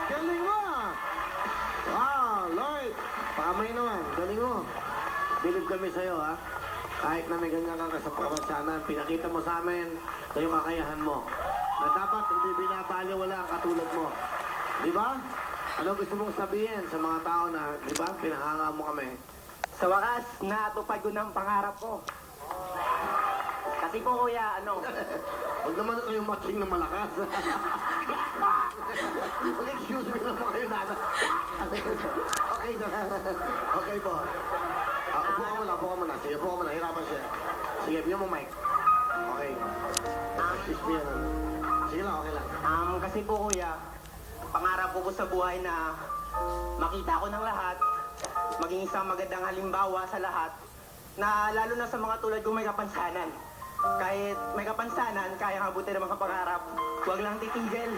Galing mo! Wow, Lloyd! Pamay naman, galing mo. Bilib kami sa'yo, ha? Kahit na may ganyan kang kasapasanan, pinakita mo sa amin ito yung kakayahan mo. Na dapat hindi binabaliwala ang katulad mo. Di ba? Ano gusto mong sabihin sa mga tao na, di ba, pinahanga mo kami? Sa wakas, natupad ko ng pangarap ko. Kasi po kuya, Huwag naman kayong matching na malakas. Excuse me naman kayo, nana. Okay na. Okay po. Upo ka muna. Sige, upo ka muna. Hirapan siya. Sige, bigyan mo mic. Okay. Excuse me, ano. Sige lang, okay lang. kasi po kuya, pangarap ko sa buhay na makita ko ng lahat, maging isang magandang halimbawa sa lahat, na lalo na sa mga tulad ko may kapansanan. Kahit may kapansanan, kaya abutin ng mga pangarap, huwag lang titigil.